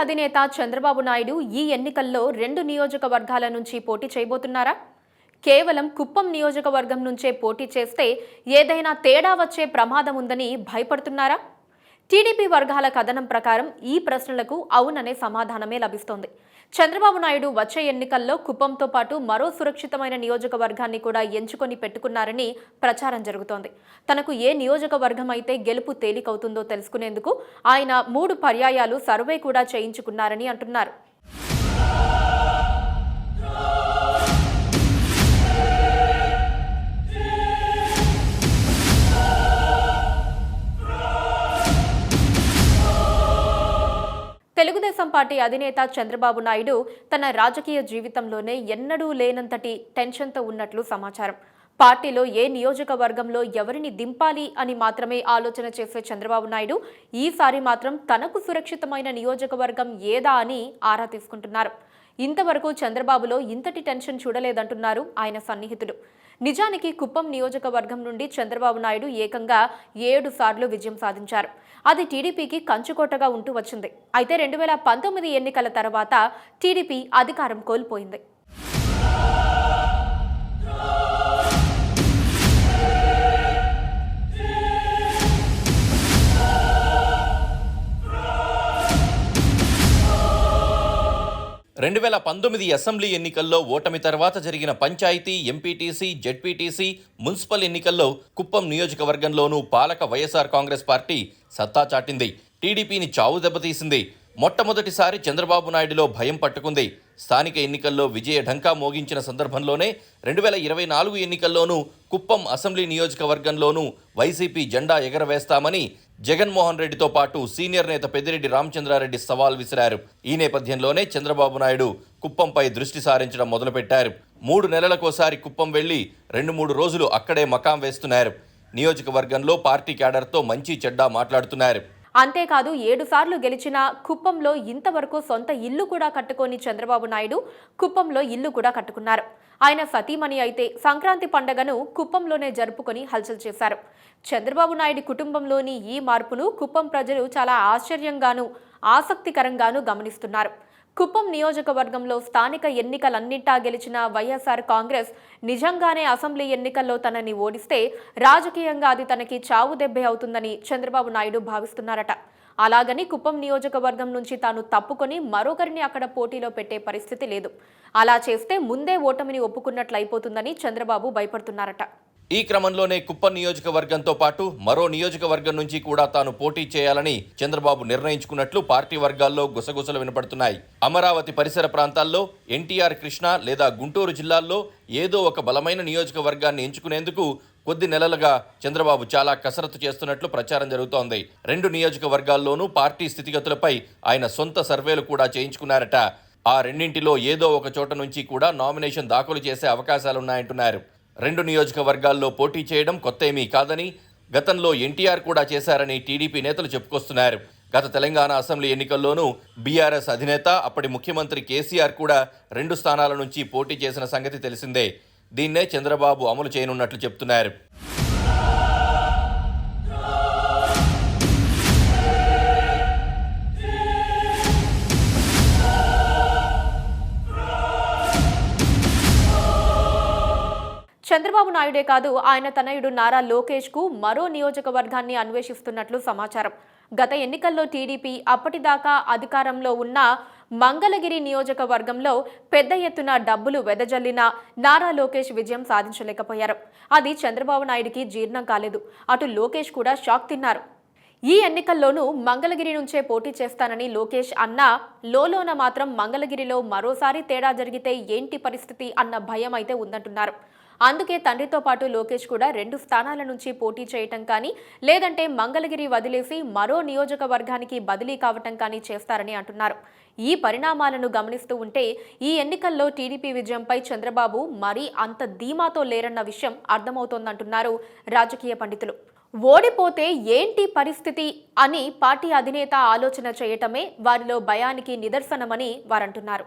అధినేత చంద్రబాబు నాయుడు ఈ ఎన్నికల్లో 2 నియోజకవర్గాల నుంచి పోటీ చేయబోతున్నారా? కేవలం కుప్పం నియోజకవర్గం నుంచే పోటీ చేస్తే ఏదైనా తేడా వచ్చే ప్రమాదం ఉందని భయపడుతున్నారా? టీడీపీ వర్గాల కథనం ప్రకారం ఈ ప్రశ్నలకు అవుననే సమాధానమే లభిస్తోంది. చంద్రబాబు నాయుడు వచ్చే ఎన్నికల్లో కుప్పంతో పాటు మరో సురక్షితమైన నియోజకవర్గాన్ని కూడా ఎంచుకొని పెట్టుకున్నారని ప్రచారం జరుగుతోంది. తనకు ఏ నియోజకవర్గం అయితే గెలుపు తేలికవుతుందో తెలుసుకునేందుకు ఆయన 3 పర్యాయాలు సర్వే కూడా చేయించుకున్నారని అంటున్నారు. తెలుగుదేశం పార్టీ అధినేత చంద్రబాబు నాయుడు తన రాజకీయ జీవితంలోనే ఎన్నడూ లేనంతటి టెన్షన్తో ఉన్నట్లు సమాచారం. పార్టీలో ఏ నియోజకవర్గంలో ఎవరిని దింపాలి అని మాత్రమే ఆలోచన చేసే చంద్రబాబు నాయుడు ఈసారి మాత్రం తనకు సురక్షితమైన నియోజకవర్గం ఏదా అని ఆరా తీసుకుంటున్నారు. ఇంతవరకు చంద్రబాబులో ఇంతటి టెన్షన్ చూడలేదంటున్నారు ఆయన సన్నిహితులు. నిజానికి కుప్పం నియోజకవర్గం నుండి చంద్రబాబు నాయుడు ఏకంగా 7 సార్లు విజయం సాధించారు. అది టీడీపీకి కంచుకోటగా ఉంటూ వచ్చింది. అయితే 2019 ఎన్నికల తర్వాత టీడీపీ అధికారం కోల్పోయింది. రెండు 2019 అసెంబ్లీ ఎన్నికల్లో ఓటమి తర్వాత జరిగిన పంచాయతీ, ఎంపీటీసీ, జెడ్పీటీసీ, మున్సిపల్ ఎన్నికల్లో కుప్పం నియోజకవర్గంలోనూ పాలక వైఎస్ఆర్ కాంగ్రెస్ పార్టీ సత్తా చాటింది. టీడీపీని చావు దెబ్బతీసింది. మొట్టమొదటిసారి చంద్రబాబు నాయుడులో భయం పట్టుకుంది. స్థానిక ఎన్నికల్లో విజయ ఢంకా మోగించిన సందర్భంలోనే 2024 ఎన్నికల్లోనూ కుప్పం అసెంబ్లీ నియోజకవర్గంలోనూ వైసీపీ జెండా ఎగరవేస్తామని జగన్మోహన్ రెడ్డితో పాటు సీనియర్ నేత పెద్దిరెడ్డి రామచంద్రారెడ్డి సవాల్ విసిరారు. ఈ నేపథ్యంలోనే చంద్రబాబు నాయుడు కుప్పంపై దృష్టి సారించడం మొదలుపెట్టారు. 3 నెలలకోసారి కుప్పం వెళ్లి 2-3 రోజులు అక్కడే మకాం వేస్తున్నారు. నియోజకవర్గంలో పార్టీ క్యాడర్తో మంచి చెడ్డా మాట్లాడుతున్నారు. అంతేకాదు 7 సార్లు గెలిచిన కుప్పంలో ఇంతవరకు సొంత ఇల్లు కూడా కట్టుకొని చంద్రబాబు నాయుడు కుప్పంలో ఇల్లు కూడా కట్టుకున్నారు. ఆయన సతీమణి అయితే సంక్రాంతి పండుగను కుప్పంలోనే జరుపుకొని హల్చల్ చేశారు. చంద్రబాబు నాయుడు కుటుంబంలోని ఈ మార్పును కుప్పం ప్రజలు చాలా ఆశ్చర్యంగానూ ఆసక్తికరంగానూ గమనిస్తున్నారు. కుప్పం నియోజకవర్గంలో స్థానిక ఎన్నికలన్నింటా గెలిచిన వైఎస్ఆర్ కాంగ్రెస్ నిజంగానే అసెంబ్లీ ఎన్నికల్లో తనని ఓడిస్తే రాజకీయంగా అది తనకి చావు దెబ్బే అవుతుందని చంద్రబాబు నాయుడు భావిస్తున్నారట. అలాగని కుప్పం నియోజకవర్గం నుంచి తాను తప్పుకొని మరొకరిని అక్కడ పోటీలో పెట్టే పరిస్థితి లేదు. అలా చేస్తే ముందే ఓటమిని ఒప్పుకున్నట్లు అయిపోతుందని చంద్రబాబు భయపడుతున్నారట. ఈ క్రమంలోనే కుప్పం నియోజకవర్గంతో పాటు మరో నియోజకవర్గం నుంచి కూడా తాను పోటీ చేయాలని చంద్రబాబు నిర్ణయించుకున్నట్లు పార్టీ వర్గాల్లో గుసగుసలు వినపడుతున్నాయి. అమరావతి పరిసర ప్రాంతాల్లో ఎన్టీఆర్, కృష్ణా లేదా గుంటూరు జిల్లాల్లో ఏదో ఒక బలమైన నియోజకవర్గాన్ని ఎంచుకునేందుకు కొద్ది నెలలుగా చంద్రబాబు చాలా కసరత్తు చేస్తున్నట్లు ప్రచారం జరుగుతోంది. 2 నియోజకవర్గాల్లోనూ పార్టీ స్థితిగతులపై ఆయన సొంత సర్వేలు కూడా చేయించుకున్నారట. ఆ రెండింటిలో ఏదో ఒక చోట నుంచి కూడా నామినేషన్ దాఖలు చేసే అవకాశాలున్నాయంటున్నారు. 2 నియోజకవర్గాల్లో పోటీ చేయడం కొత్త ఏమీ కాదని, గతంలో ఎన్టీఆర్ కూడా చేశారని టీడీపీ నేతలు చెప్పుకొస్తున్నారు. గత తెలంగాణ అసెంబ్లీ ఎన్నికల్లోనూ బీఆర్ఎస్ అధినేత అప్పటి ముఖ్యమంత్రి కేసీఆర్ కూడా 2 స్థానాల నుంచి పోటీ చేసిన సంగతి తెలిసిందే. దీన్నే చంద్రబాబు అమలు చేయనున్నట్లు చెప్తున్నారు. చంద్రబాబు నాయుడే కాదు, ఆయన తనయుడు నారా లోకేష్ కు మరో నియోజకవర్గాన్ని అన్వేషిస్తున్నట్లు సమాచారం. గత ఎన్నికల్లో టీడీపీ అప్పటిదాకా అధికారంలో ఉన్న మంగళగిరి నియోజకవర్గంలో పెద్ద ఎత్తున డబ్బులు వెదజల్లిన నారా లోకేష్ విజయం సాధించలేకపోయారు. అది చంద్రబాబు నాయుడికి జీర్ణం కాలేదు. అటు లోకేష్ కూడా షాక్ తిన్నారు. ఈ ఎన్నికల్లోనూ మంగళగిరి నుంచే పోటీ చేస్తానని లోకేష్ అన్నా లోలోన మాత్రం మంగళగిరిలో మరోసారి తేడా జరిగితే ఏంటి పరిస్థితి అన్న భయం అయితే ఉందంటున్నారు. అందుకే తండ్రితో పాటు లోకేష్ కూడా 2 స్థానాల నుంచి పోటీ చేయటం కానీ లేదంటే మంగళగిరి వదిలేసి మరో నియోజకవర్గానికి బదిలీ కావటం కానీ చేస్తారని అంటున్నారు. ఈ పరిణామాలను గమనిస్తూ ఉంటే ఈ ఎన్నికల్లో టీడీపీ విజయంపై చంద్రబాబు మరీ అంత ధీమాతో లేరన్న విషయం అర్థమవుతోందంటున్నారు రాజకీయ పండితులు. ఓడిపోతే ఏంటి పరిస్థితి అని పార్టీ అధినేత ఆలోచన చేయటమే వారిలో భయానికి నిదర్శనమని వారంటున్నారు.